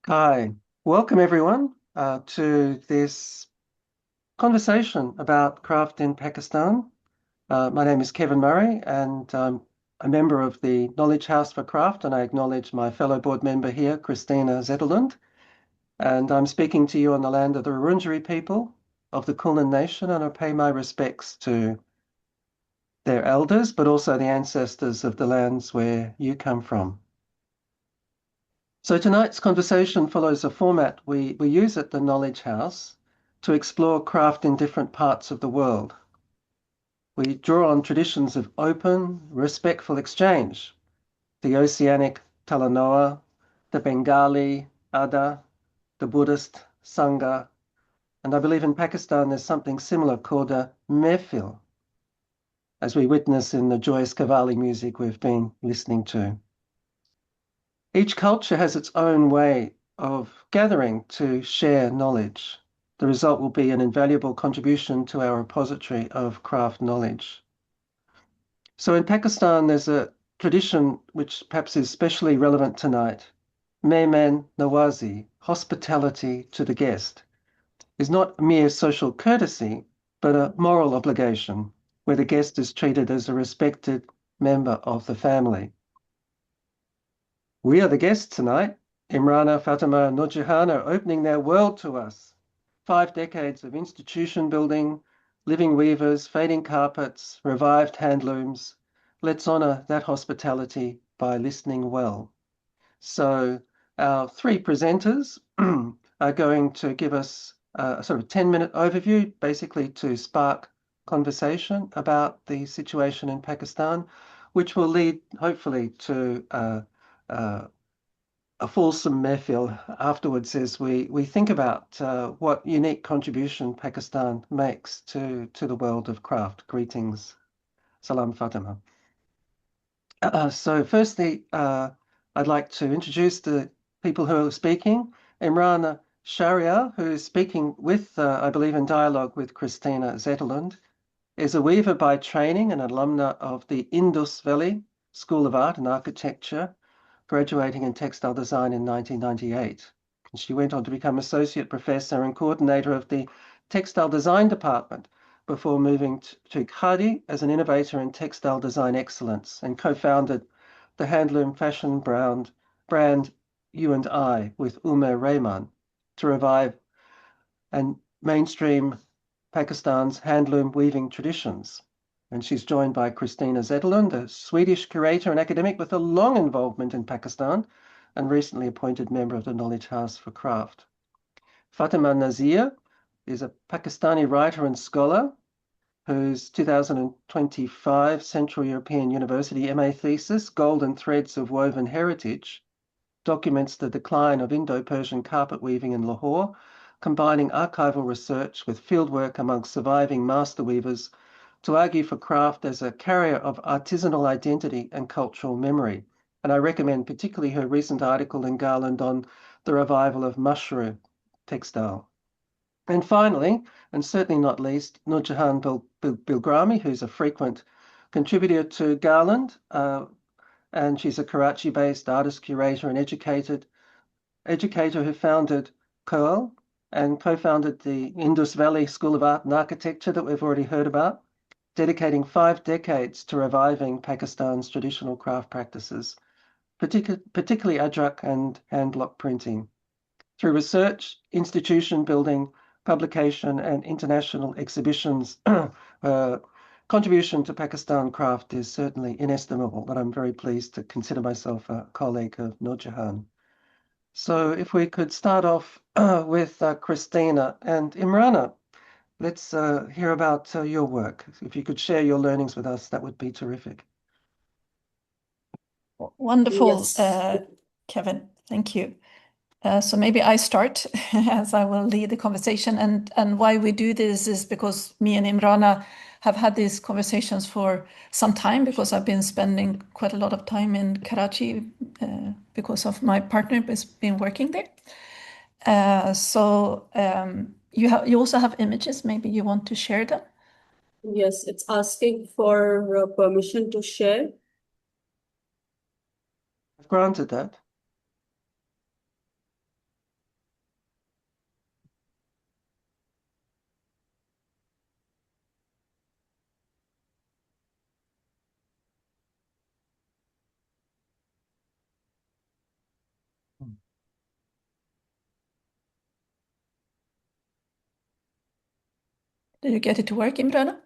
Hi, welcome everyone to this conversation about craft in Pakistan. My name is Kevin Murray and I'm a member of the Knowledge House for Craft, and I acknowledge my fellow board member here, Christina Zetterlund. And I'm speaking to you on the land of the Wurundjeri people of the Kulin Nation, and I pay my respects to their elders, but also the ancestors of the lands where you come from. So tonight's conversation follows a format we use at the Knowledge House to explore craft in different parts of the world. We draw on traditions of open, respectful exchange, the Oceanic Talanoa, the Bengali Ada, the Buddhist Sangha, and I believe in Pakistan there's something similar called a mehfil, as we witness in the joyous Qawwali music we've been listening to. Each culture has its own way of gathering to share knowledge. The result will be an invaluable contribution to our repository of craft knowledge. So in Pakistan, there's a tradition which perhaps is especially relevant tonight. Mehman Nawazi, hospitality to the guest, is not mere social courtesy, but a moral obligation where the guest is treated as a respected member of the family. We are the guests tonight. Imrana, Fatima, and Nurjahan are opening their world to us. 5 decades of institution building, living weavers, fading carpets, revived handlooms. Let's honour that hospitality by listening well. So our 3 presenters are going to give us a sort of 10-minute overview, basically to spark conversation about the situation in Pakistan, which will lead hopefully to a fulsome mehfil afterwards as we think about what unique contribution Pakistan makes to the world of craft. Greetings. Salam Fatima. So firstly, I'd like to introduce the people who are speaking. Imran Sharia, who is speaking with, I believe, in dialogue with Christina Zetterlund, is a weaver by training and alumna of the Indus Valley School of Art and Architecture, graduating in textile design in 1998. And she went on to become associate professor and coordinator of the textile design department before moving to Khadi as an innovator in textile design excellence, and co-founded the handloom fashion brand U&I with Umair Rehman to revive and mainstream Pakistan's handloom weaving traditions. And she's joined by Christina Zetterlund, a Swedish curator and academic with a long involvement in Pakistan and recently appointed member of the Knowledge House for Craft. Fatima Nazir is a Pakistani writer and scholar whose 2025 Central European University MA thesis, Golden Threads of Woven Heritage, documents the decline of Indo-Persian carpet weaving in Lahore, combining archival research with fieldwork among surviving master weavers to argue for craft as a carrier of artisanal identity and cultural memory. And I recommend particularly her recent article in Garland on the revival of mushroom textile. And finally, and certainly not least, Nurjahan Bilgrami, who's a frequent contributor to Garland, and she's a Karachi-based artist, curator, and educator who founded COAL and co-founded the Indus Valley School of Art and Architecture that we've already heard about, dedicating 5 decades to reviving Pakistan's traditional craft practices, particularly ajrak and hand block printing. Through research, institution building, publication, and international exhibitions, contribution to Pakistan craft is certainly inestimable, but I'm very pleased to consider myself a colleague of Nurjahan. So if we could start off with Christina and Imrana, let's hear about your work. If you could share your learnings with us, that would be terrific. Wonderful, Yes. Kevin. Thank you. So maybe I start as I will lead the conversation. And why we do this is because me and Imrana have had these conversations for some time, because I've been spending quite a lot of time in Karachi because of my partner who's been working there. You also have images. Maybe you want to share them? Yes, it's asking for permission to share. I've granted that. Did you get it to work, Imrana?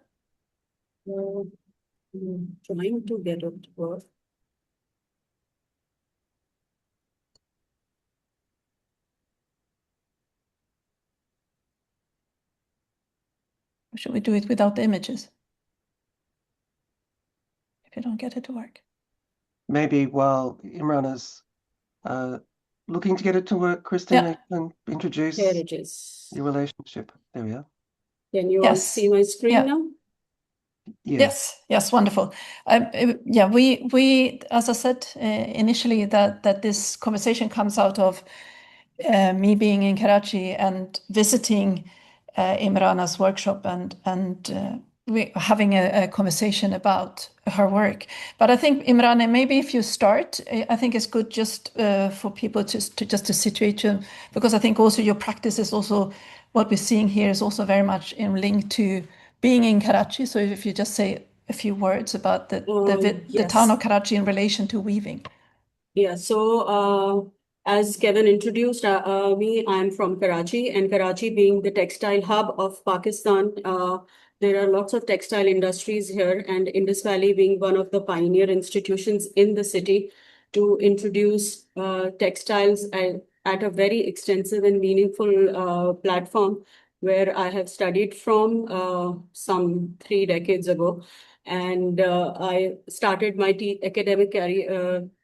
I'm trying to get it to work. Or should we do it without the images? If you don't get it to work. Maybe while Imrana's looking to get it to work, Christina, you can introduce Here it is. your relationship. There we are. Can you all Yes. see my screen Yeah. now? Yes, wonderful. Yeah, we as I said initially that this conversation comes out of me being in Karachi and visiting Imrana's workshop and we having a conversation about her work. But I think Imrana, maybe if you start, I think it's good just for people to situate you, because I think also your practice is also what we're seeing here is also very much in link to being in Karachi. So if you just say a few words about the town of Karachi in relation to weaving. Yeah, so as Kevin introduced me, I'm from Karachi, and Karachi being the textile hub of Pakistan, there are lots of textile industries here, and Indus Valley being one of the pioneer institutions in the city to introduce textiles at a very extensive and meaningful platform where I have studied from some 3 decades ago. And I started my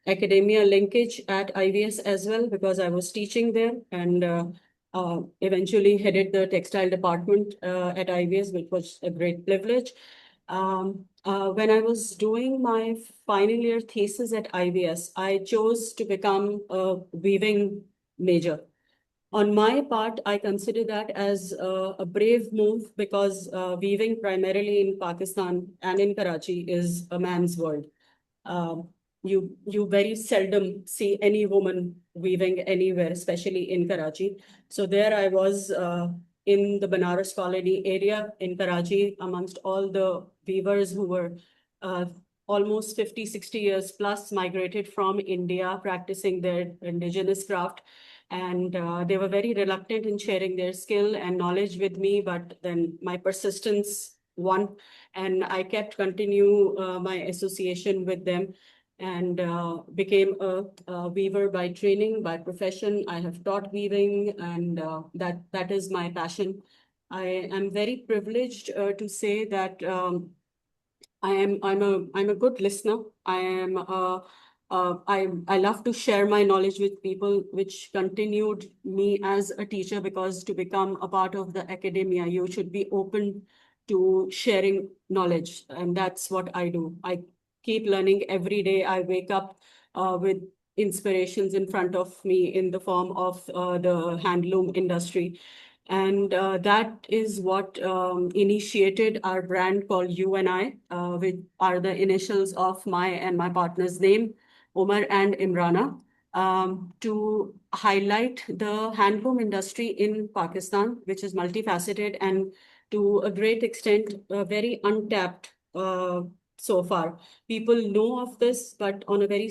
academia linkage at IVS as well, because I was teaching there, and eventually headed the textile department at IVS, which was a great privilege. When I was doing my final year thesis at IVS, I chose to become a weaving major. On my part, I consider that as a brave move, because weaving primarily in Pakistan and in Karachi is a man's world. You very seldom see any woman weaving anywhere, especially in Karachi. So there I was in the Banaras colony area in Karachi, amongst all the weavers who were almost 50, 60 years plus migrated from India, practicing their indigenous craft. And they were very reluctant in sharing their skill and knowledge with me, but then my persistence won, and I kept continue my association with them, and became a weaver by training, by profession. I have taught weaving, and that is my passion. I am very privileged to say that I'm a good listener. I love to share my knowledge with people, which continued me as a teacher, because to become a part of the academia, you should be open to sharing knowledge. And that's what I do. I keep learning every day. I wake up with inspirations in front of me in the form of the handloom industry. And that is what initiated our brand called You and I, which are the initials of my and my partner's name, Omar and Imrana, to highlight the handloom industry in Pakistan, which is multifaceted and to a great extent very untapped so far. People know of this, but on a very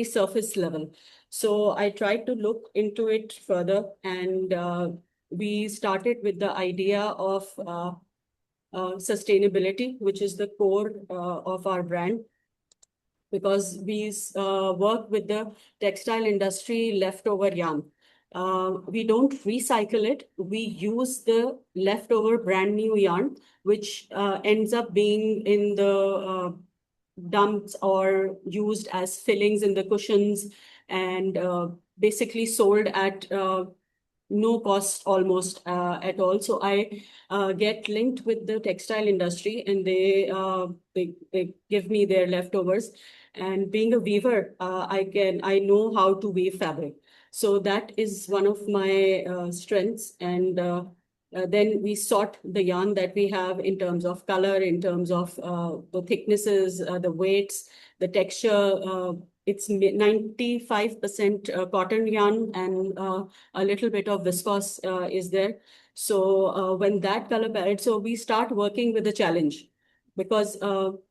surface level. So I tried to look into it further, and we started with the idea of sustainability, which is the core of our brand, because we work with the textile industry leftover yarn. We don't recycle it. We use the leftover brand new yarn, which ends up being in the dumped or used as fillings in the cushions, and basically sold at no cost almost at all. So I get linked with the textile industry, and they give me their leftovers. And being a weaver, I know how to weave fabric. So that is one of my strengths. And then we sort the yarn that we have in terms of color, in terms of the thicknesses, the weights, the texture. It's 95% cotton yarn, and a little bit of viscose is there. So when that color palette, so we start working with a challenge. because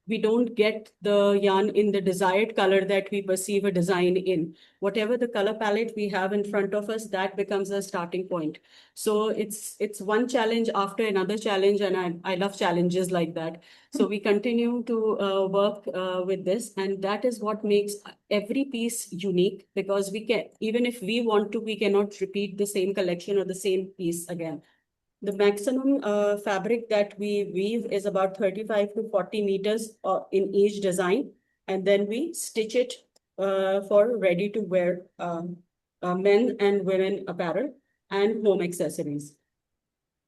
we don't get the yarn in the desired color that we perceive a design in. Whatever the color palette we have in front of us, that becomes a starting point. So it's one challenge after another challenge, and I love challenges like that. So we continue to work with this, and that is what makes every piece unique, because we can, even if we want to, we cannot repeat the same collection or the same piece again. The maximum fabric that we weave is about 35 to 40 meters in each design, and then we stitch it for ready to wear men and women apparel and home accessories.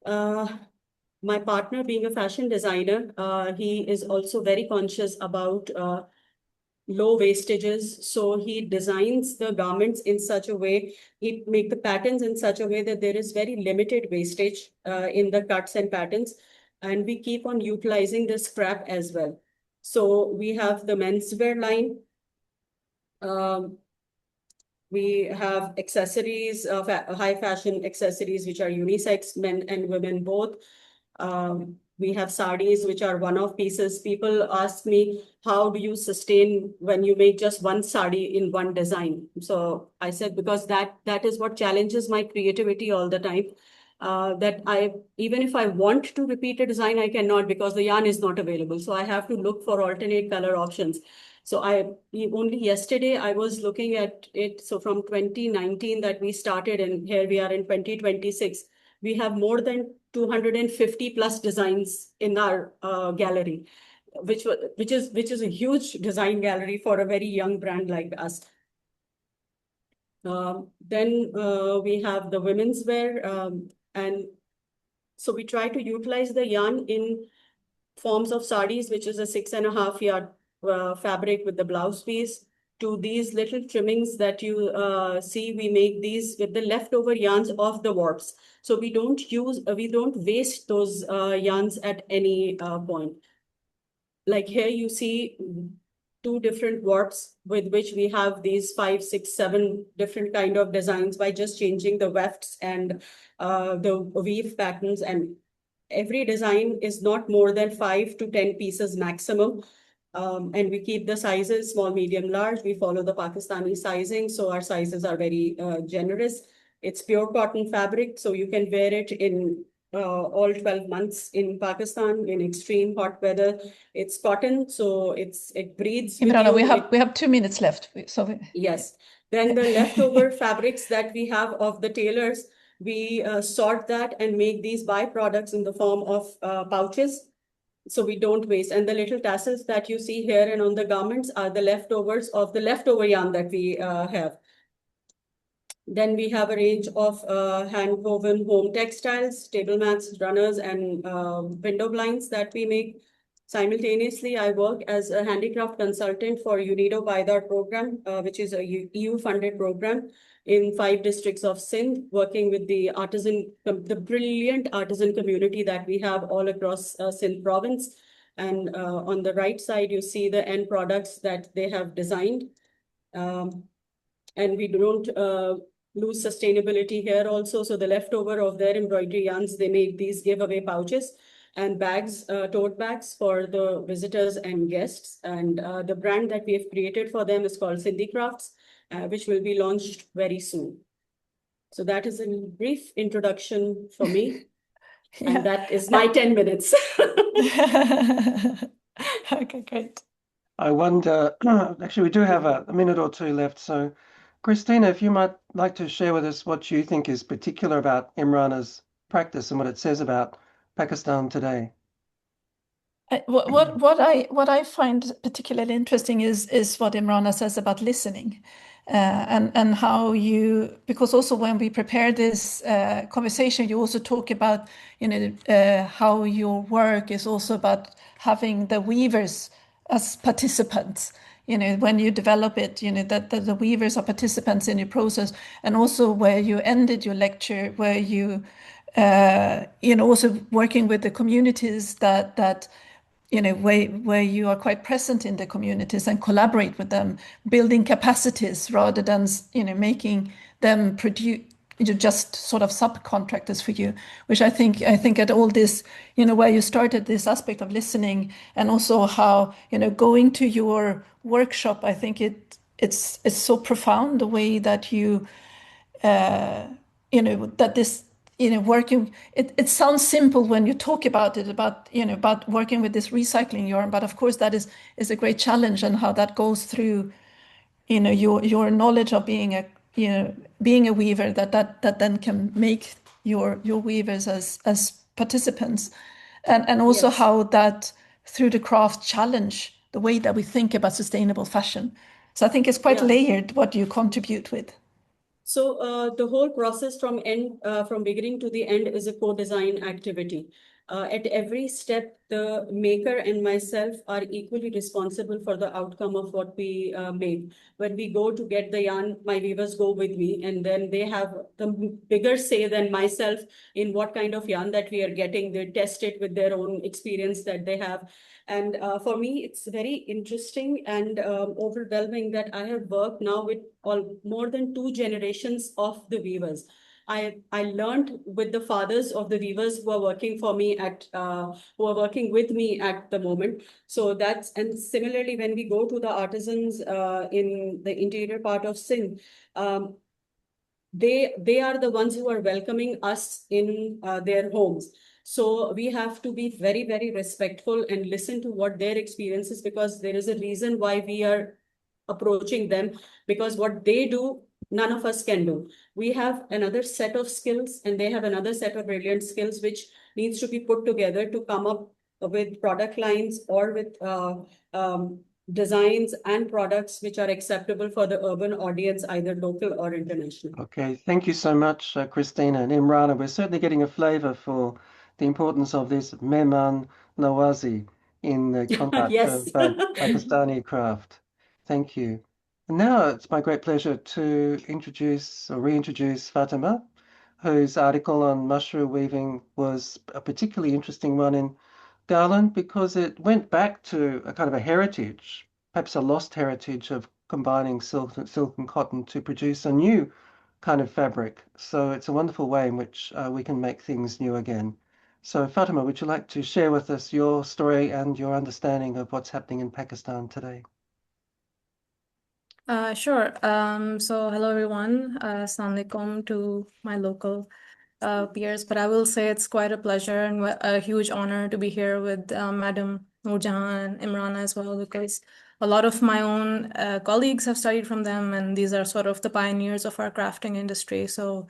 My partner, being a fashion designer, he is also very conscious about low wastages. So he designs the garments in such a way, he make the patterns in such a way that there is very limited wastage in the cuts and patterns. And we keep on utilizing the scrap as well. So we have the menswear line. We have accessories, high fashion accessories, which are unisex, men and women both. We have sarees, which are one-off pieces. People ask me, how do you sustain when you make just one saree in one design? So I said, because that is what challenges my creativity all the time. That even if I want to repeat a design, I cannot, because the yarn is not available. So I have to look for alternate color options. So only yesterday I was looking at it. So from 2019 that we started, and here we are in 2026. We have more than 250 plus designs in our gallery, which is a huge design gallery for a very young brand like us. Then we have the women's wear, and so we try to utilize the yarn in forms of sarees, which is a 6.5 yard fabric with the blouse piece, to these little trimmings that you see. We make these with the leftover yarns of the warps. So we don't waste those yarns at any point. Like here you see 2 different warps with which we have these 5, 6, 7 different kind of designs by just changing the wefts and the weave patterns. And every design is not more than 5 to 10 pieces maximum. And we keep the sizes small, medium, large. We follow the Pakistani sizing, so our sizes are very generous. It's pure cotton fabric, so you can wear it in all 12 months in Pakistan in extreme hot weather. It's cotton, so it breathes with Imrana, you. we have 2 minutes left. Yes. Then the leftover fabrics that we have of the tailors, we sort that and make these byproducts in the form of pouches. So we don't waste. And the little tassels that you see here and on the garments are the leftovers of the leftover yarn that we have. Then we have a range of hand-woven home textiles, table mats, runners, and window blinds that we make. Simultaneously, I work as a handicraft consultant for UNIDO Paidar program, which is a EU-funded program in 5 districts of Sindh, working with the brilliant artisan community that we have all across Sindh province. And on the right side, you see the end products that they have designed. And we don't lose sustainability here also. So the leftover of their embroidery yarns, they make these giveaway pouches and bags, tote bags for the visitors and guests. And the brand that we have created for them is called Sindhi Crafts, which will be launched very soon. So that is a brief introduction for me. Yeah. And that is my 10 minutes. Okay, great. I wonder, actually, we do have a minute or 2 left. So, Christina, if you might like to share with us what you think is particular about Imrana's practice and what it says about Pakistan today. What I find particularly interesting is what Imrana says about listening, and how because also when we prepare this conversation, you also talk about how your work is also about having the weavers as participants. When you develop it, that the weavers are participants in your process, and also where you ended your lecture, where you also working with the communities that where you are quite present in the communities and collaborate with them, building capacities rather than making them just sort of subcontractors for you, which I think at all this, where you started this aspect of listening, and also how, going to your workshop, I think it's so profound the way that you, that this, working, it sounds simple when you talk about it, about working with this recycling yarn, but of course that is a great challenge, and how that goes through, your knowledge of being a weaver, that then can make your weavers as participants, and also Yes. how that through the craft challenge the way that we think about sustainable fashion. So I think it's quite layered what you contribute with. So the whole process from beginning to the end is a co-design activity. At every step, the maker and myself are equally responsible for the outcome of what we make. When we go to get the yarn, my weavers go with me, and then they have the bigger say than myself in what kind of yarn that we are getting. They test it with their own experience that they have. And for me, it's very interesting and overwhelming that I have worked now with more than 2 generations of the weavers. I learned with the fathers of the weavers who are working for me who are working with me at the moment. So and similarly, when we go to the artisans in the interior part of Sindh, they are the ones who are welcoming us in their homes. So we have to be very, very respectful and listen to what their experience is, because there is a reason why we are approaching them, because what they do, none of us can do. We have another set of skills and they have another set of brilliant skills, which needs to be put together to come up with product lines or with designs and products which are acceptable for the urban audience, either local or international. Okay, thank you so much, Christina and Imrana. We're certainly getting a flavor for the importance of this Mehman Nawazi in the conduct Yes. of Pakistani craft. Thank you. And now it's my great pleasure to introduce or reintroduce Fatima, whose article on mushroom weaving was a particularly interesting one in Garland because it went back to a kind of a heritage, perhaps a lost heritage of combining silk and cotton to produce a new kind of fabric. So it's a wonderful way in which we can make things new again. So Fatima, would you like to share with us your story and your understanding of what's happening in Pakistan today? Sure. So hello everyone. Assalamu alaikum to my local peers, but I will say it's quite a pleasure and a huge honor to be here with Madam Noorjahan and Imrana as well, because a lot of my own colleagues have studied from them, and these are sort of the pioneers of our crafting industry. So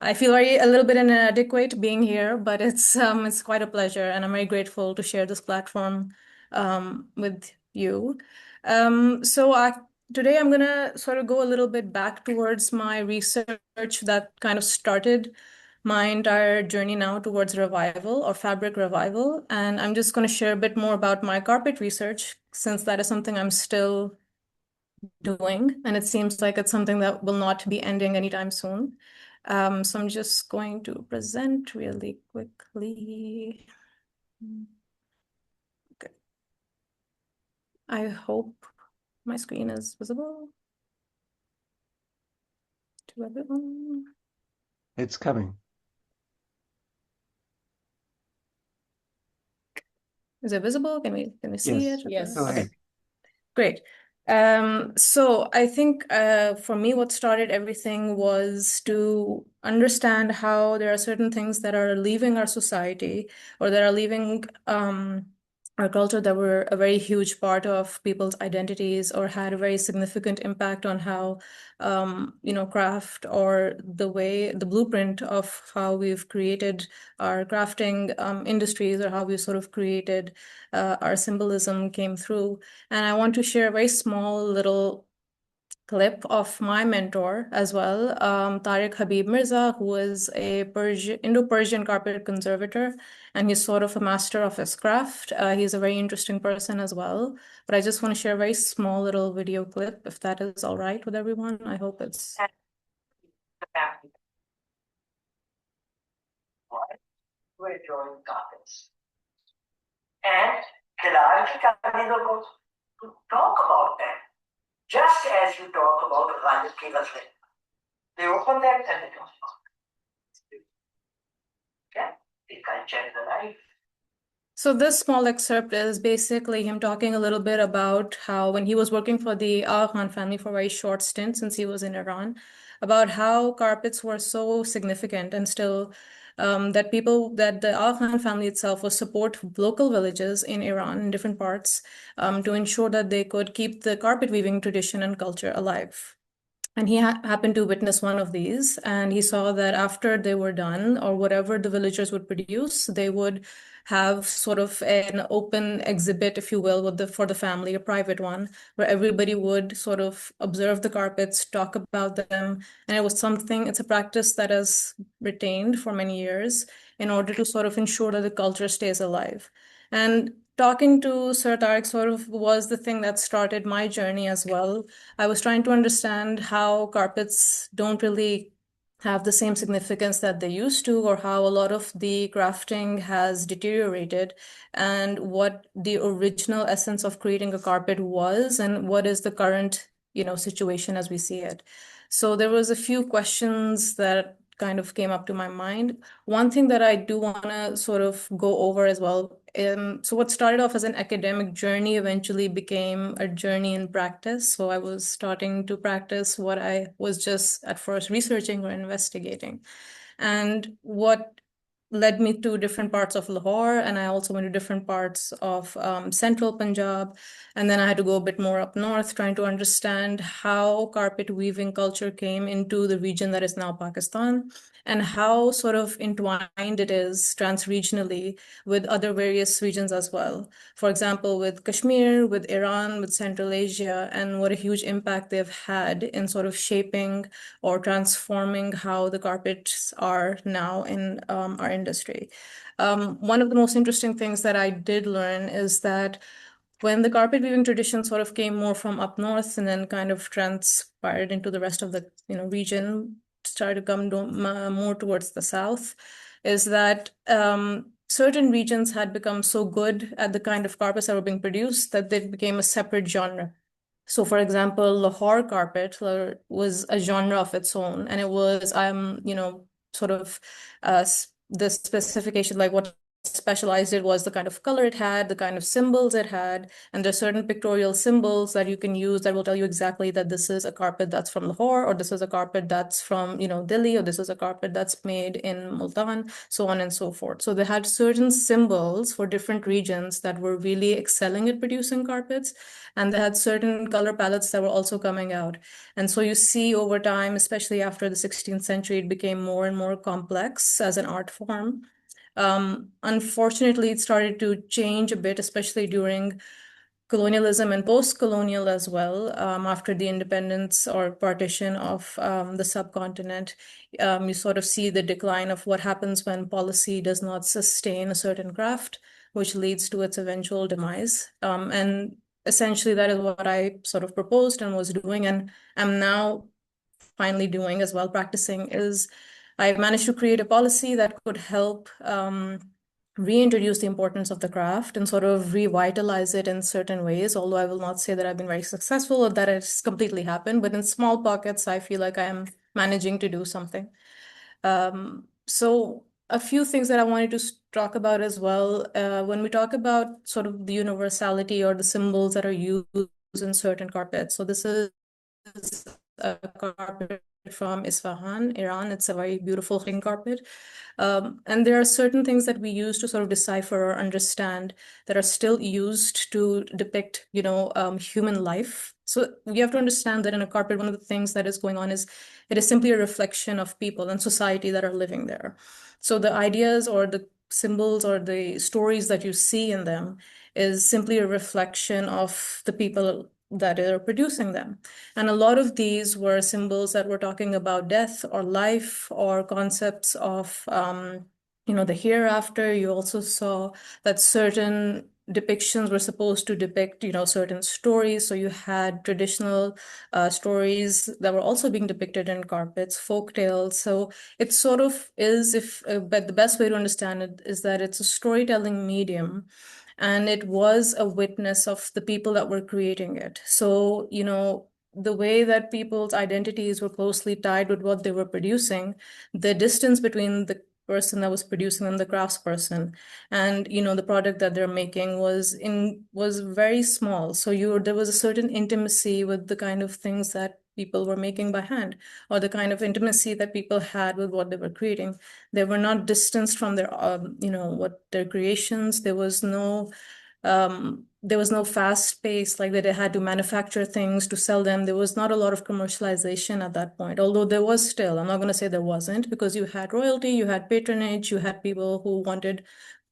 I feel a little bit inadequate being here, but it's quite a pleasure, and I'm very grateful to share this platform with you. Today I'm gonna sort of go a little bit back towards my research that kind of started my entire journey now towards revival or fabric revival. And I'm just going to share a bit more about my carpet research, since that is something I'm still doing. And it seems like it's something that will not be ending anytime soon. So I'm just going to present really quickly. Okay. I hope my screen is visible to everyone. It's coming. Is it visible? Can we see Yes. it? Yes. Go ahead. Okay. Great. So I think for me, what started everything was to understand how there are certain things that are leaving our society, or that are leaving our culture, that were a very huge part of people's identities, or had a very significant impact on how craft, or the blueprint of how we've created our crafting industries, or how we sort of created our symbolism came through. And I want to share a very small little clip of my mentor as well, Tariq Habib Mirza, who is a Indo-Persian carpet conservator, and he's sort of a master of his craft. He's a very interesting person as well. But I just want to share a very small little video clip, if that is all right with everyone. I hope it's... We're drawing carpets. And Hilal ki kahaliyon ko to talk about them, just as you talk about Ghalib ki ghazalein. They open that and they talk about it. the culture, the life. So this small excerpt is basically him talking a little bit about how when he was working for the Aga Khan family for a very short stint since he was in Iran, about how carpets were so significant and still that the Aga Khan family itself would support local villages in Iran in different parts to ensure that they could keep the carpet weaving tradition and culture alive. And he happened to witness one of these, and he saw that after they were done, or whatever the villagers would produce, they would have sort of an open exhibit, if you will, for the family, a private one, where everybody would sort of observe the carpets, talk about them. And it's a practice that has retained for many years in order to sort of ensure that the culture stays alive. And talking to Sir Tariq sort of was the thing that started my journey as well. I was trying to understand how carpets don't really have the same significance that they used to, or how a lot of the crafting has deteriorated, and what the original essence of creating a carpet was, and what is the current, situation as we see it. So there was a few questions that kind of came up to my mind. One thing that I do want to sort of go over as well. So what started off as an academic journey eventually became a journey in practice. So I was starting to practice what I was just at first researching or investigating. And what led me to different parts of Lahore, and I also went to different parts of central Punjab. And then I had to go a bit more up north, trying to understand how carpet weaving culture came into the region that is now Pakistan, and how sort of entwined it is trans-regionally with other various regions as well. For example, with Kashmir, with Iran, with Central Asia, and what a huge impact they've had in sort of shaping or transforming how the carpets are now in our industry. One of the most interesting things that I did learn is that when the carpet weaving tradition sort of came more from up north and then kind of transpired into the rest of the region, started to come more towards the south, is that certain regions had become so good at the kind of carpets that were being produced that they became a separate genre. So, for example, Lahore carpet was a genre of its own, and it was, sort of the specification, like what specialized it was the kind of color it had, the kind of symbols it had, and there's certain pictorial symbols that you can use that will tell you exactly that this is a carpet that's from Lahore, or this is a carpet that's from, Delhi, or this is a carpet that's made in Multan, so on and so forth. So they had certain symbols for different regions that were really excelling at producing carpets, and they had certain color palettes that were also coming out. And so you see over time, especially after the 16th century, it became more and more complex as an art form. Unfortunately, it started to change a bit, especially during colonialism and post-colonial as well. After the independence or partition of the subcontinent, you sort of see the decline of what happens when policy does not sustain a certain craft, which leads to its eventual demise. And essentially, that is what I sort of proposed and was doing, and am now finally doing as well, practicing, is I've managed to create a policy that could help reintroduce the importance of the craft and sort of revitalize it in certain ways, although I will not say that I've been very successful or that it's completely happened, but in small pockets, I feel like I am managing to do something. So a few things that I wanted to talk about as well. When we talk about sort of the universality or the symbols that are used in certain carpets. So this is a carpet from Isfahan, Iran. It's a very beautiful green carpet. And there are certain things that we use to sort of decipher or understand that are still used to depict, human life. So we have to understand that in a carpet, one of the things that is going on is it is simply a reflection of people and society that are living there. So the ideas or the symbols or the stories that you see in them is simply a reflection of the people that are producing them. And a lot of these were symbols that were talking about death or life or concepts of, the hereafter. You also saw that certain depictions were supposed to depict, certain stories. So you had traditional stories that were also being depicted in carpets, folk tales. So it sort of is, but the best way to understand it is that it's a storytelling medium. And it was a witness of the people that were creating it. So, the way that people's identities were closely tied with what they were producing, the distance between the person that was producing them, the craftsperson. And the product that they're making was very small. So there was a certain intimacy with the kind of things that people were making by hand, or the kind of intimacy that people had with what they were creating. They were not distanced from their what their creations. There was no fast pace, like that they had to manufacture things to sell them. There was not a lot of commercialization at that point, although there was still. I'm not going to say there wasn't, because you had royalty, you had patronage, you had people who wanted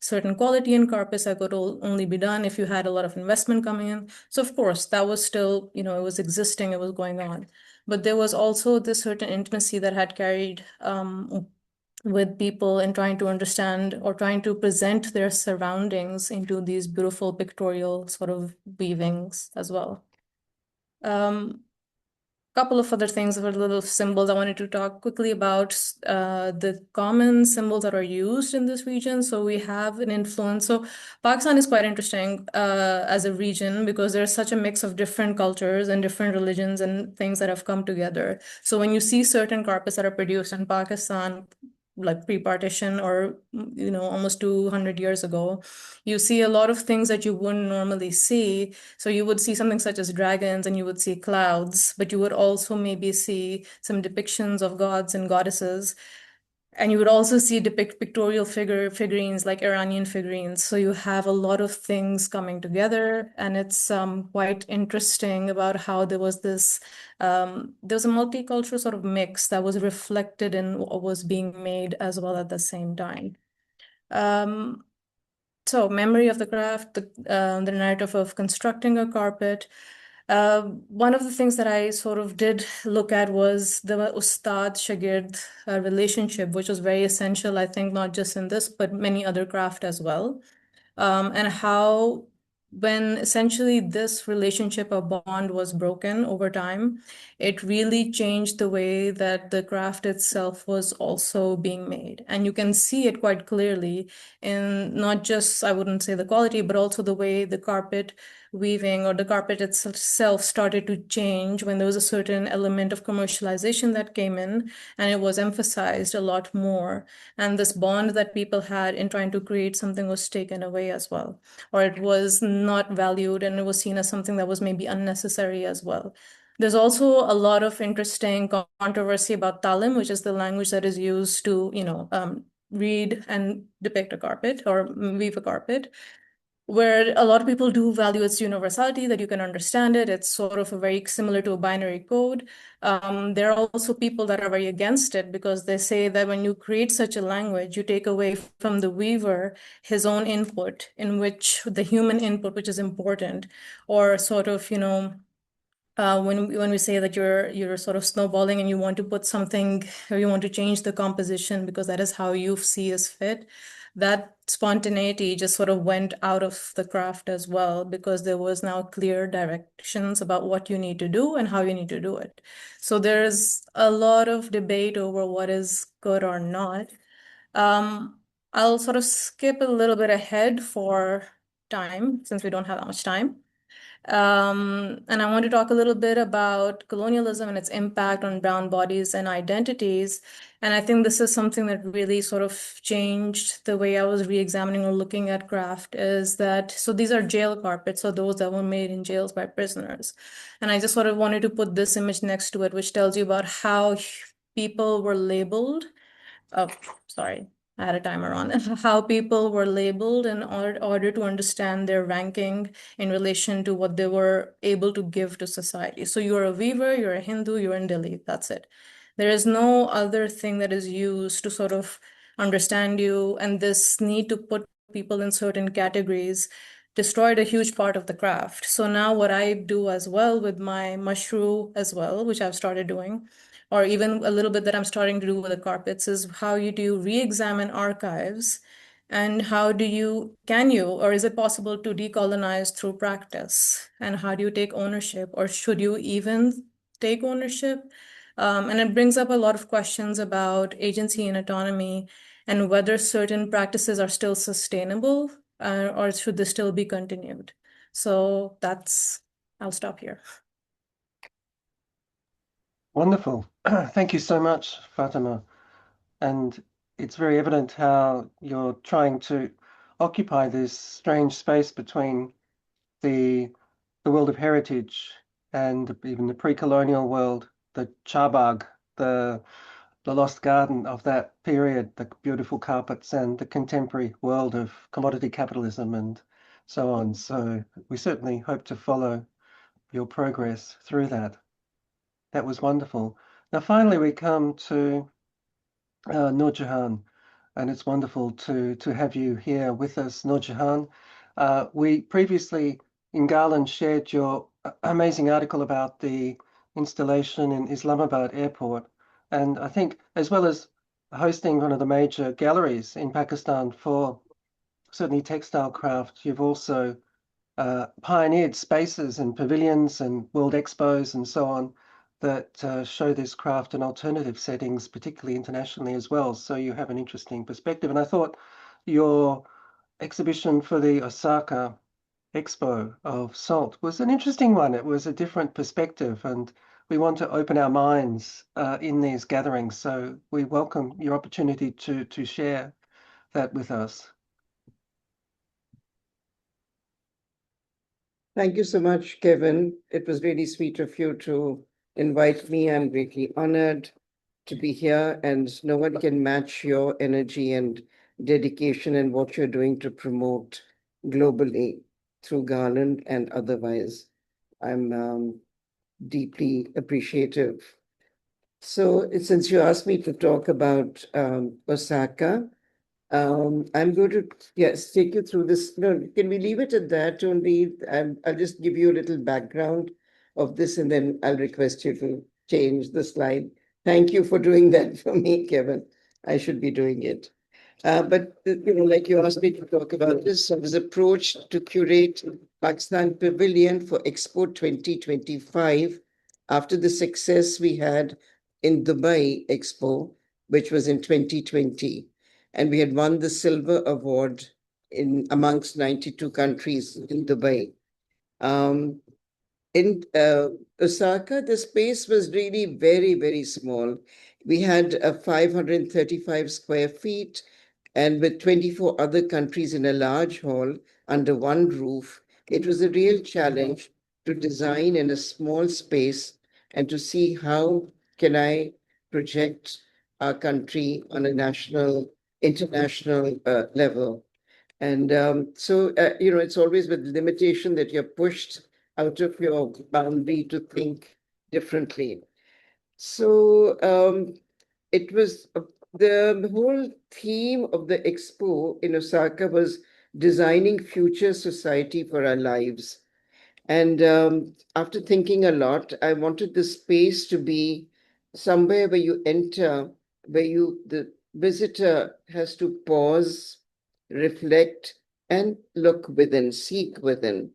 certain quality in carpets that could only be done if you had a lot of investment coming in. So of course, that was still, it was existing, it was going on. But there was also this certain intimacy that had carried with people in trying to understand or trying to present their surroundings into these beautiful pictorial sort of weavings as well. Couple of other things were little symbols I wanted to talk quickly about, the common symbols that are used in this region. So we have an influence. So Pakistan is quite interesting as a region, because there's such a mix of different cultures and different religions and things that have come together. So when you see certain carpets that are produced in Pakistan, like pre-partition or almost 200 years ago, you see a lot of things that you wouldn't normally see. So you would see something such as dragons, and you would see clouds, but you would also maybe see some depictions of gods and goddesses. And you would also see pictorial figurines, like Iranian figurines. So you have a lot of things coming together, and it's quite interesting about how there was a multicultural sort of mix that was reflected in what was being made as well at the same time. So memory of the craft, the narrative of constructing a carpet. One of the things that I sort of did look at was the Ustad-Shagird relationship, which was very essential, I think, not just in this, but many other craft as well. And how when essentially this relationship or bond was broken over time, it really changed the way that the craft itself was also being made. And you can see it quite clearly in not just, I wouldn't say the quality, but also the way the carpet weaving or the carpet itself started to change when there was a certain element of commercialization that came in, and it was emphasized a lot more. And this bond that people had in trying to create something was taken away as well, or it was not valued, and it was seen as something that was maybe unnecessary as well. There's also a lot of interesting controversy about talim, which is the language that is used to, read and depict a carpet or weave a carpet, where a lot of people do value its universality, that you can understand it. It's sort of very similar to a binary code. There are also people that are very against it, because they say that when you create such a language, you take away from the weaver his own input, in which the human input, which is important, or sort of, when we say that you're sort of snowballing and you want to put something, or you want to change the composition because that is how you see as fit, that spontaneity just sort of went out of the craft as well, because there was now clear directions about what you need to do and how you need to do it. So there's a lot of debate over what is good or not. I'll sort of skip a little bit ahead for time, since we don't have that much time. And I want to talk a little bit about colonialism and its impact on brown bodies and identities. And I think this is something that really sort of changed the way I was re-examining or looking at craft, is that, so these are jail carpets, so those that were made in jails by prisoners. And I just sort of wanted to put this image next to it, which tells you about how people were labeled. Oh, sorry. I had a timer on how people were labeled in order to understand their ranking in relation to what they were able to give to society. So you're a weaver, you're a Hindu, you're in Delhi, that's it. There is no other thing that is used to sort of understand you, and this need to put people in certain categories destroyed a huge part of the craft. So now what I do as well with my mushroom as well, which I've started doing, or even a little bit that I'm starting to do with the carpets, is how you do re-examine archives, and how can you, or is it possible to decolonize through practice? And how do you take ownership, or should you even take ownership? And it brings up a lot of questions about agency and autonomy, and whether certain practices are still sustainable, or should they still be continued? So I'll stop here. Wonderful. Thank you so much, Fatima. And it's very evident how you're trying to occupy this strange space between the world of heritage and even the pre-colonial world, the Charbagh, the lost garden of that period, the beautiful carpets, and the contemporary world of commodity capitalism and so on. So we certainly hope to follow your progress through that. That was wonderful. Now, finally, we come to Noor-Jahan, and it's wonderful to have you here with us, Noor-Jahan. We previously in Garland shared your amazing article about the installation in Islamabad airport, and I think as well as hosting one of the major galleries in Pakistan for certainly textile craft, you've also pioneered spaces and pavilions and world expos and so on that show this craft in alternative settings, particularly internationally as well. So you have an interesting perspective. And I thought your exhibition for the Osaka Expo of Salt was an interesting one. It was a different perspective, and we want to open our minds in these gatherings. So we welcome your opportunity to share that with us. Thank you so much, Kevin. It was really sweet of you to invite me. I'm greatly honored to be here, and no one can match your energy and dedication and what you're doing to promote globally through Garland and otherwise. I'm deeply appreciative. So since you asked me to talk about Osaka, I'm going to take you through this. No, can we leave it at that only? I'll just give you a little background of this, and then I'll request you to change the slide. Thank you for doing that for me, Kevin. I should be doing it. But like you asked me to talk about this, I was approached to curate Pakistan Pavilion for Expo 2025 after the success we had in Dubai Expo, which was in 2020. And we had won the silver award in amongst 92 countries in Dubai. In Osaka, the space was really very, very small. We had 535 square feet, and with 24 other countries in a large hall under one roof. It was a real challenge to design in a small space and to see how can I project our country on a national, international level. And it's always with limitation that you're pushed out of your boundary to think differently. So it was the whole theme of the expo in Osaka was designing future society for our lives. And after thinking a lot, I wanted the space to be somewhere where you enter, where the visitor has to pause, reflect, and look within, seek within.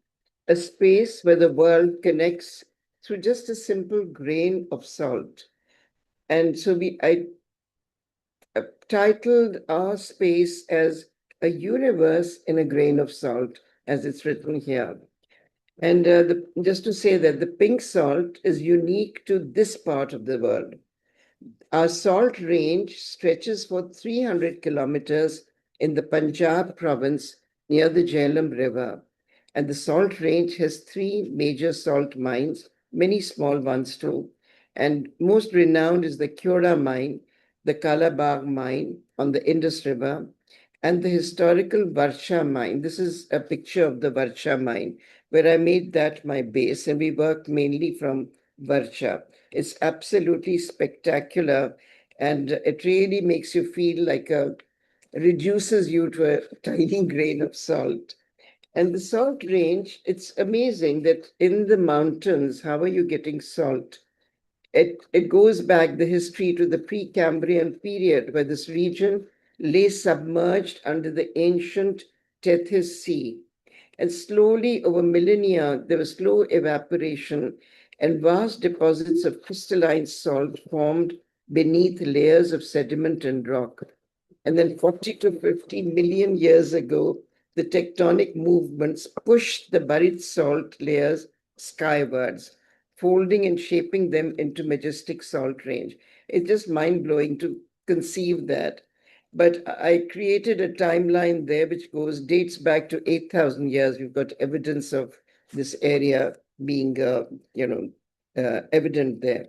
A space where the world connects through just a simple grain of salt. And so I titled our space as A Universe in a Grain of Salt, as it's written here. And just to say that the pink salt is unique to this part of the world. Our salt range stretches for 300 kilometers in the Punjab province near the Jhelum River. And the salt range has 3 major salt mines, many small ones too. And most renowned is the Kyoda mine, the Kalabagh mine on the Indus River, and the historical Varsha mine. This is a picture of the Varsha mine, where I made that my base, and we work mainly from Varsha. It's absolutely spectacular, and it really makes you feel like reduces you to a tiny grain of salt. And the salt range, it's amazing that in the mountains, how are you getting salt? It goes back the history to the Precambrian period, where this region lay submerged under the ancient Tethys Sea. And slowly over millennia, there was slow evaporation and vast deposits of crystalline salt formed beneath layers of sediment and rock. And then 40 to 50 million years ago, the tectonic movements pushed the buried salt layers skywards, folding and shaping them into majestic salt range. It's just mind-blowing to conceive that. But I created a timeline there which dates back to 8,000 years. We've got evidence of this area being, evident there.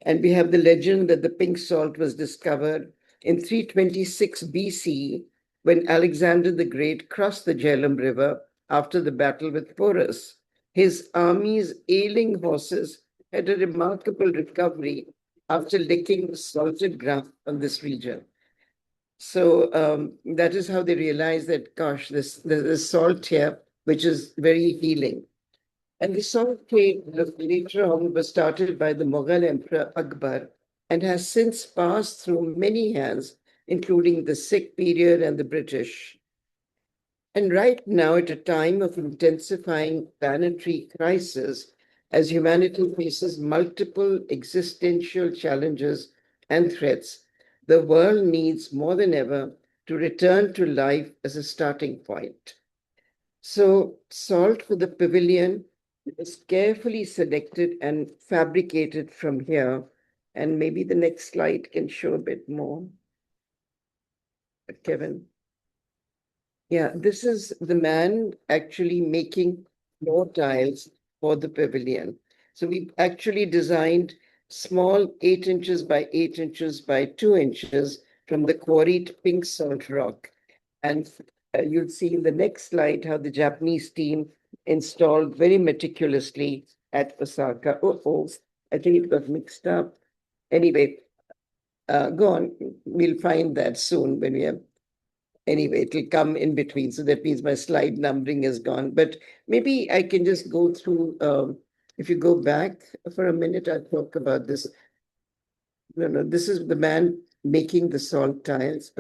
And we have the legend that the pink salt was discovered in 326 BC when Alexander the Great crossed the Jhelum River after the battle with Porus. His army's ailing horses had a remarkable recovery after licking the salted ground on this region. So that is how they realized that, gosh, there's salt here, which is very healing. And the salt trade later on was started by the Mughal Emperor Akbar and has since passed through many hands, including the Sikh period and the British. And right now, at a time of intensifying planetary crisis, as humanity faces multiple existential challenges and threats, the world needs more than ever to return to life as a starting point. So, salt for the pavilion is carefully selected and fabricated from here. And maybe the next slide can show a bit more. Kevin. Yeah, this is the man actually making floor tiles for the pavilion. So we actually designed small 8 inches by 8 inches by 2 inches from the quarried pink salt rock. And you'll see in the next slide how the Japanese team installed very meticulously at Osaka. Oh, I think it got mixed up. Anyway, go on. We'll find that soon when we have. Anyway, it'll come in between. So that means my slide numbering is gone. But maybe I can just go through. If you go back for a minute, I'll talk about this. No, this is the man making the salt tiles.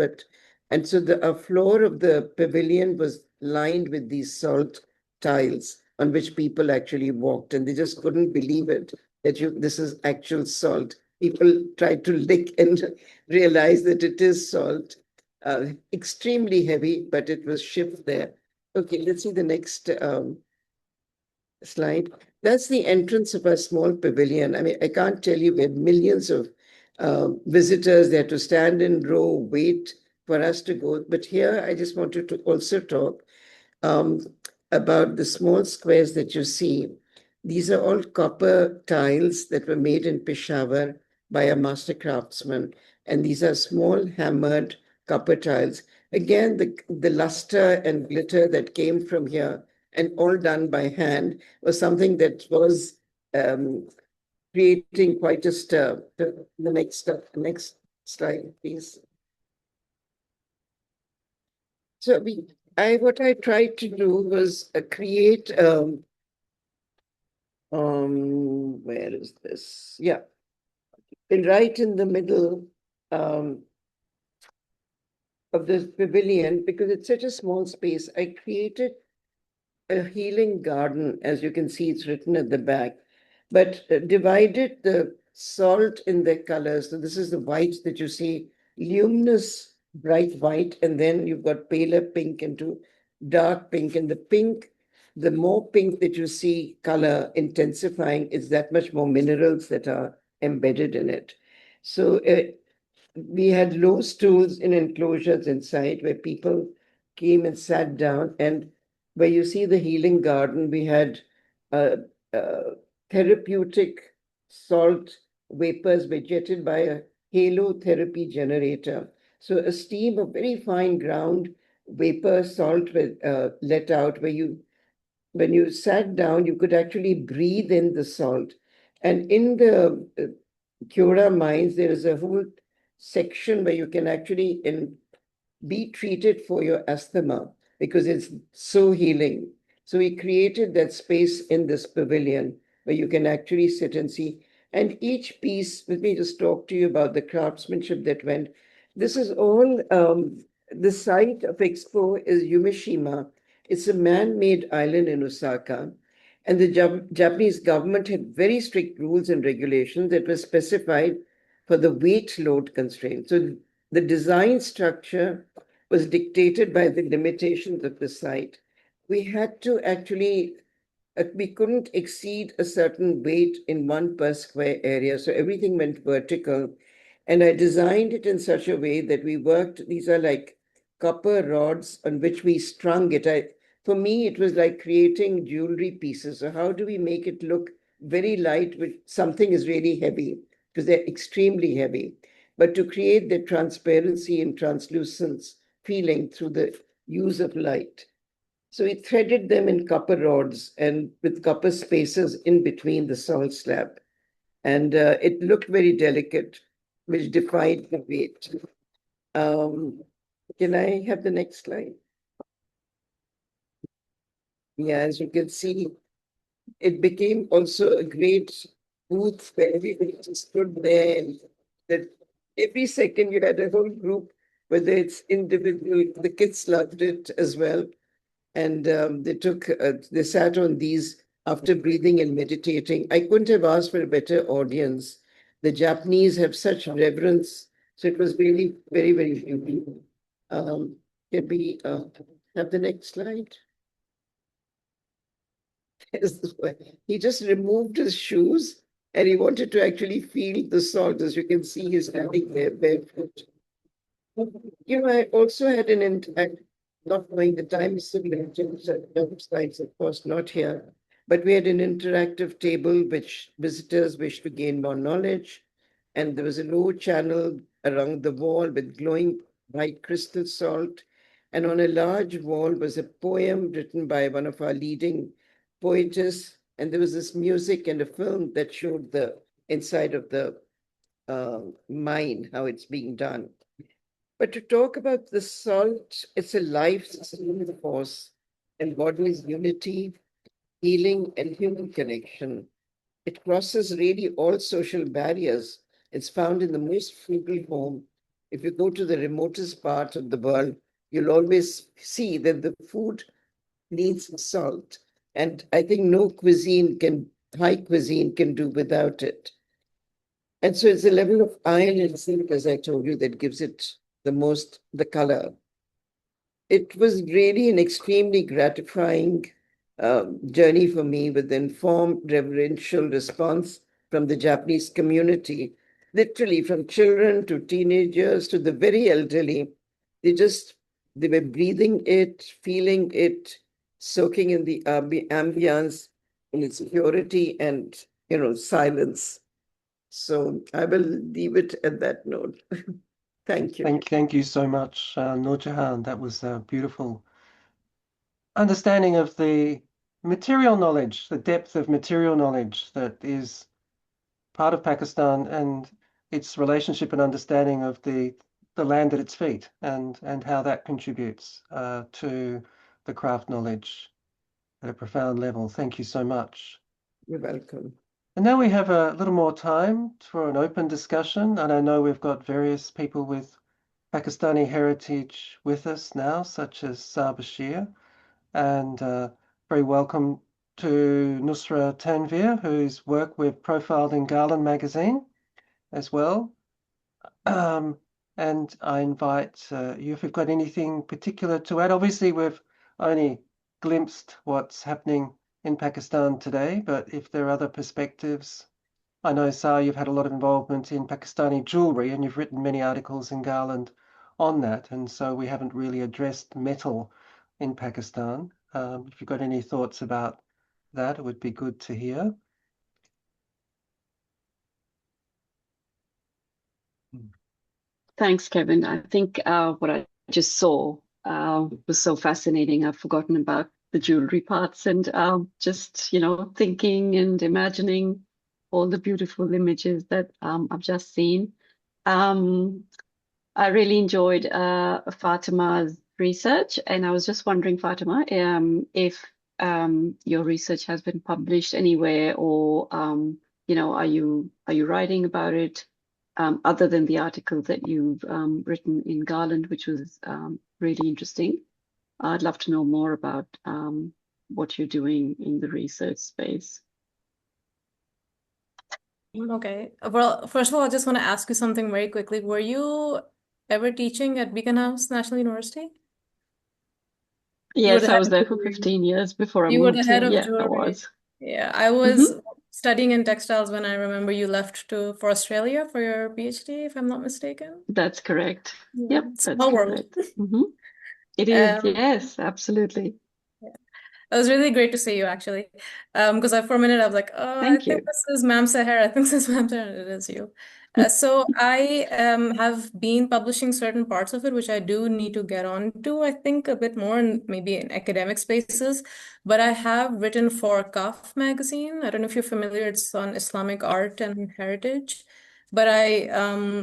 And so the floor of the pavilion was lined with these salt tiles on which people actually walked, and they just couldn't believe it that this is actual salt. People tried to lick and realize that it is salt. Extremely heavy, but it was shipped there. Okay, let's see the next slide. That's the entrance of our small pavilion. I mean, I can't tell you, we had millions of visitors there to stand in row, wait for us to go. But here, I just wanted to also talk about the small squares that you see. These are all copper tiles that were made in Peshawar by a master craftsman. And these are small hammered copper tiles. Again, the luster and glitter that came from here and all done by hand was something that was creating quite a stir. The next slide, please. So what I tried to do was create, where is this? Yeah. And right in the middle of this pavilion, because it's such a small space, I created a healing garden. As you can see, it's written at the back, but divided the salt in their colors. So this is the white that you see, luminous bright white, and then you've got paler pink into dark pink. And the pink, the more pink that you see color intensifying, is that much more minerals that are embedded in it. So we had low stools in enclosures inside where people came and sat down. And where you see the healing garden, we had therapeutic salt vapors were jetted by a halotherapy generator. So a stream of very fine ground vapor salt let out, where when you sat down, you could actually breathe in the salt. And in the Kyora mines, there is a whole section where you can actually be treated for your asthma because it's so healing. So we created that space in this pavilion where you can actually sit and see. And each piece, let me just talk to you about the craftsmanship that went. This is all, the site of Expo is Yumeshima. It's a man-made island in Osaka. And the Japanese government had very strict rules and regulations that were specified for the weight load constraint. So the design structure was dictated by the limitations of the site. We had to actually, we couldn't exceed a certain weight in 1 per square area. So everything went vertical. And I designed it in such a way that we worked, these are like copper rods on which we strung it. For me, it was like creating jewelry pieces. So how do we make it look very light, but something is really heavy, because they're extremely heavy. But to create the transparency and translucence feeling through the use of light. So we threaded them in copper rods and with copper spacers in between the salt slab. And it looked very delicate, which defied the weight. Can I have the next slide? Yeah, as you can see, it became also a great booth where everybody just stood there, and that every second you had a whole group, whether it's individual, the kids loved it as well. And they sat on these after breathing and meditating. I couldn't have asked for a better audience. The Japanese have such reverence. So it was really very, very beautiful. Can we have the next slide? He just removed his shoes and he wanted to actually feel the salt. As you can see, he's standing there barefoot. You know, I also had an impact, not knowing the time is so limited, slides, of course, not here, but we had an interactive table which visitors wished to gain more knowledge. And there was a low channel around the wall with glowing white crystal salt. And on a large wall was a poem written by one of our leading poetess. And there was this music and a film that showed the inside of the mine, how it's being done. But to talk about the salt, it's a life-sustaining force, embodies unity, healing, and human connection. It crosses really all social barriers. It's found in the most frugal home. If you go to the remotest part of the world, you'll always see that the food needs salt. And I think no high cuisine can do without it. And so it's a level of iron and zinc, as I told you, that gives it the color. It was really an extremely gratifying journey for me, with informed, reverential response from the Japanese community, literally from children to teenagers to the very elderly. They were breathing it, feeling it, soaking in the ambience, in its purity and, silence. So I will leave it at that note. Thank you. Thank you so much, Noor Jahan. That was a beautiful understanding of the material knowledge, the depth of material knowledge that is part of Pakistan, and its relationship and understanding of the land at its feet, and how that contributes to the craft knowledge at a profound level. Thank you so much. You're welcome. And now we have a little more time for an open discussion, and I know we've got various people with Pakistani heritage with us now, such as Sar Bashir, and very welcome to Nusra Tanvir, whose work we've profiled in Garland magazine as well. And I invite you, if you've got anything particular to add. Obviously, we've only glimpsed what's happening in Pakistan today, but if there are other perspectives, I know, Sar, you've had a lot of involvement in Pakistani jewelry, and you've written many articles in Garland on that, and so we haven't really addressed metal in Pakistan. If you've got any thoughts about that, it would be good to hear. Thanks, Kevin. I think what I just saw was so fascinating. I've forgotten about the jewelry parts, and just, thinking and imagining all the beautiful images that I've just seen. I really enjoyed Fatima's research, and I was just wondering, Fatima, if your research has been published anywhere, or are you writing about it, other than the article that you've written in Garland, which was really interesting. I'd love to know more about what you're doing in the research space. Okay. Well, first of all, I just want to ask you something very quickly. Were you ever teaching at Beacon House National University? Yes, I was there for 15 years before I moved You were the head here. of Yeah, I jewelry. was. Yeah, I was studying in textiles when I remember you left for Australia for your PhD, if I'm not mistaken. That's correct. Yeah, Yep, that's small world. correct. It is, Um, yes, absolutely. It was really great to see you actually. Because for a minute I was like, oh, I Thank think you. this is Ma'am Seher. I think this is Ma'am Seher. It is you. So I have been publishing certain parts of it, which I do need to get on to, I think, a bit more in maybe in academic spaces. But I have written for Kaf magazine. I don't know if you're familiar. It's on Islamic art and heritage. But I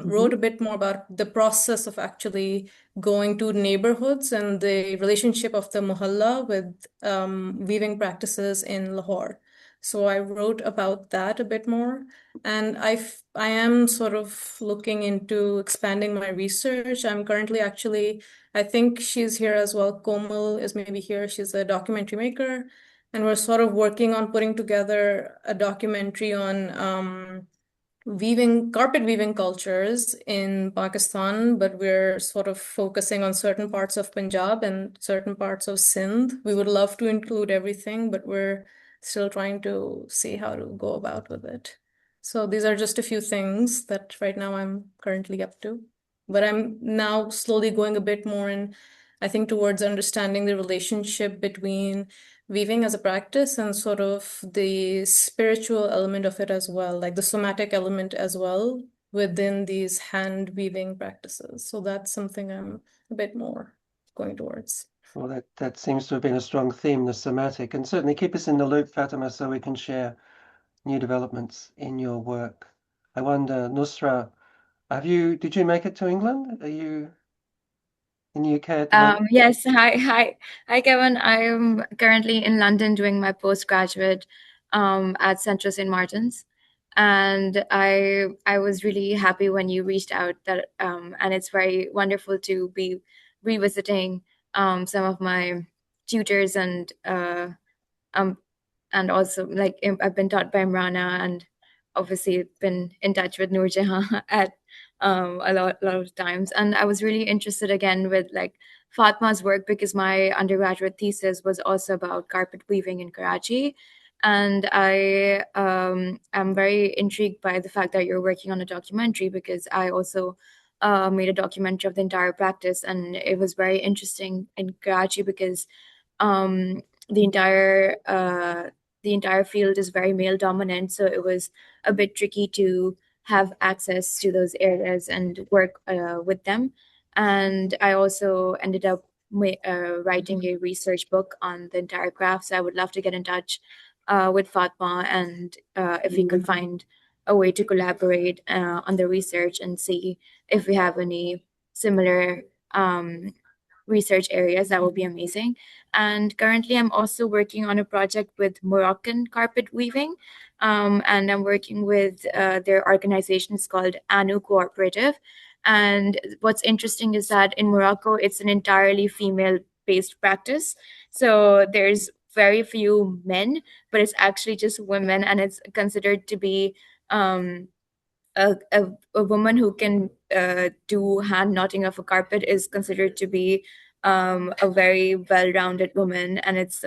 wrote a bit more about the process of actually going to neighborhoods and the relationship of the Mohalla with weaving practices in Lahore. So I wrote about that a bit more. And I am sort of looking into expanding my research. I'm currently actually, I think she's here as well. Komal is maybe here. She's a documentary maker. And we're sort of working on putting together a documentary on carpet weaving cultures in Pakistan, but we're sort of focusing on certain parts of Punjab and certain parts of Sindh. We would love to include everything, but we're still trying to see how to go about with it. So these are just a few things that right now I'm currently up to. But I'm now slowly going a bit more in, I think, towards understanding the relationship between weaving as a practice and sort of the spiritual element of it as well, like the somatic element as well within these hand weaving practices. So that's something I'm a bit more going towards. Well, that seems to have been a strong theme, the somatic, and certainly keep us in the loop, Fatima, so we can share new developments in your work. I wonder, Nusra, did you make it to England? Are you in the UK at the moment? Yes, hi, Kevin. I am currently in London doing my postgraduate at Central St. Martin's, and I was really happy when you reached out and it's very wonderful to be revisiting some of my tutors and also like I've been taught by Imrana and obviously been in touch with Noorjahan at a lot of times. And I was really interested again with like Fatma's work because my undergraduate thesis was also about carpet weaving in Karachi. And I am very intrigued by the fact that you're working on a documentary because I also made a documentary of the entire practice. And it was very interesting in Karachi because the entire field is very male dominant. So it was a bit tricky to have access to those areas and work with them. And I also ended up writing a research book on the entire craft. So I would love to get in touch with Fatma and if we could find a way to collaborate on the research and see if we have any similar research areas, that would be amazing. And currently I'm also working on a project with Moroccan carpet weaving. And I'm working with their organization. It's called Anu Cooperative. And what's interesting is that in Morocco, it's an entirely female-based practice. So there's very few men, but it's actually just women, and it's considered to be a woman who can do hand knotting of a carpet is considered to be a very well-rounded woman, and it's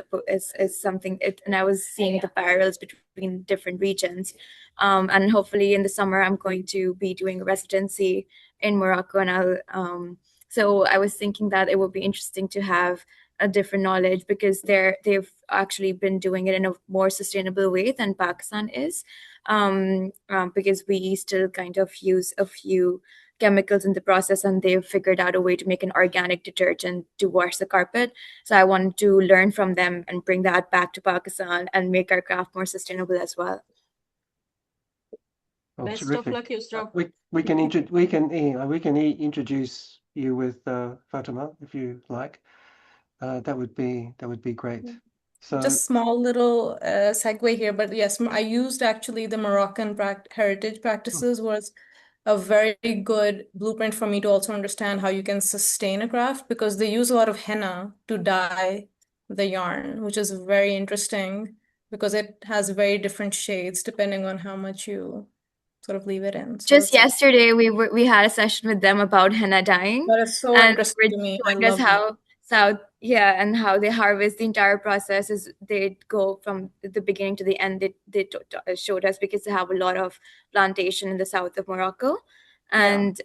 something. And I was seeing the parallels between different regions, and hopefully in the summer I'm going to be doing a residency in Morocco, and I'll. So I was thinking that it would be interesting to have a different knowledge because they've actually been doing it in a more sustainable way than Pakistan is. Because we still kind of use a few chemicals in the process, and they've figured out a way to make an organic detergent to wash the carpet. So I wanted to learn from them and bring that back to Pakistan and make our craft more sustainable as well. Oh, Best of terrific. luck, Yusra. We can introduce you with Fatima if you like. That would be great. So Just small little segue here, but yes, I used actually the Moroccan heritage practices was a very good blueprint for me to also understand how you can sustain a craft because they use a lot of henna to dye the yarn, which is very interesting because it has very different shades depending on how much you sort of leave it in. So Just yesterday, we had a session with them about henna dyeing, that is so and interesting they to were me. I showing us love that. yeah, and how they harvest the entire process is they go from the beginning to the end. They showed us because they have a lot of plantation in the south of Morocco. And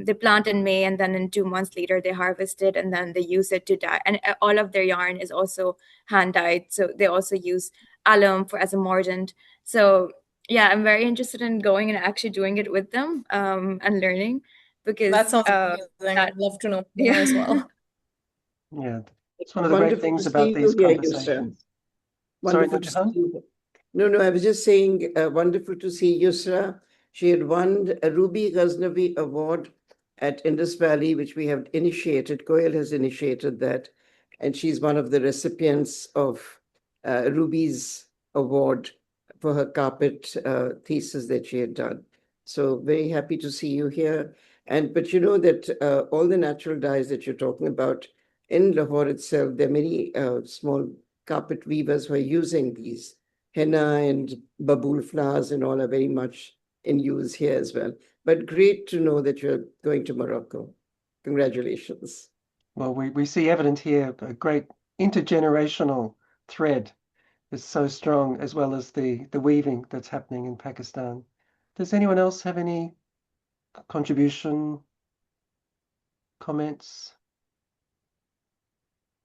they plant in May, and then in 2 months later they harvest it, and then they use it to dye. And all of their yarn is also hand dyed, so they also use alum as a mordant. So yeah, I'm very interested in going and actually doing it with them, and learning, because That sounds amazing. I'd love to know more as well. Yeah, it's one of the great Wonderful things to about see these you here, Yusra. conversations. Sorry, Wonderful Dr. to see Khan? you. No, I was just saying, wonderful to see Yusra. She had won a Ruby Ghaznavi Award at Indus Valley, which we have initiated. Koel has initiated that. And she's one of the recipients of Ruby's award for her carpet thesis that she had done. So very happy to see you here. But you know that all the natural dyes that you're talking about in Lahore itself, there are many small carpet weavers who are using these. Henna and babool flowers and all are very much in use here as well. But great to know that you're going to Morocco. Congratulations. Well, we see evident here a great intergenerational thread is so strong, as well as the weaving that's happening in Pakistan. Does anyone else have any contribution, comments?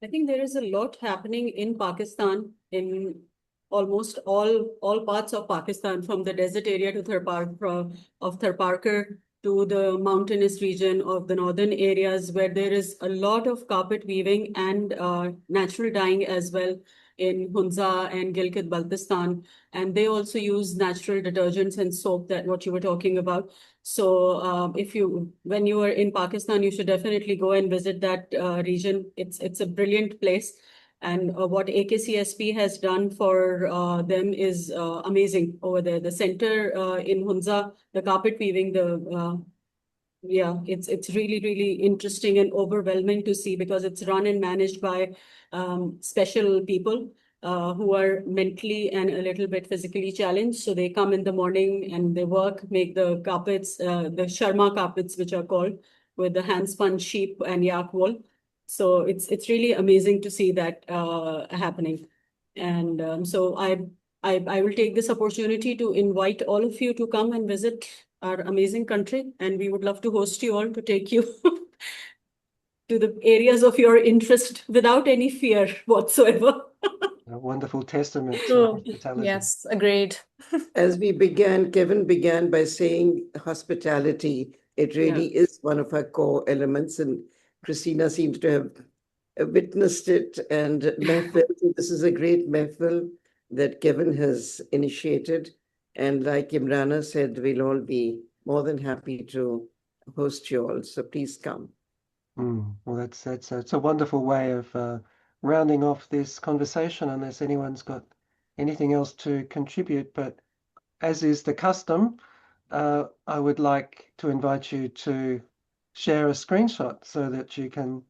I think there is a lot happening in Pakistan, in almost all parts of Pakistan, from the desert area to Tharparkar to the mountainous region of the northern areas, where there is a lot of carpet weaving and natural dyeing as well in Hunza and Gilgit-Baltistan. And they also use natural detergents and soap, that what you were talking about. So when you are in Pakistan, you should definitely go and visit that region. It's a brilliant place. And what AKCSP has done for them is amazing over there. The center in Hunza, the carpet weaving, it's really, really interesting and overwhelming to see, because it's run and managed by special people who are mentally and a little bit physically challenged. So they come in the morning and they work, make the carpets, the Sharma carpets, which are called, with the hand spun sheep and yak wool. So it's really amazing to see that happening. And so I will take this opportunity to invite all of you to come and visit our amazing country, and we would love to host you all, to take you to the areas of your interest without any fear whatsoever. A wonderful testament to So, hospitality. yes, agreed. As we began, Kevin began by saying hospitality. It really is one of our core elements, and Christina seems to have witnessed it. And Mehfil, this is a great Mehfil that Kevin has initiated. And like Imrana said, we'll all be more than happy to host you all. So please come. Well, it's a wonderful way of rounding off this conversation, unless anyone's got anything else to contribute. But as is the custom, I would like to invite you to share a screenshot so that you can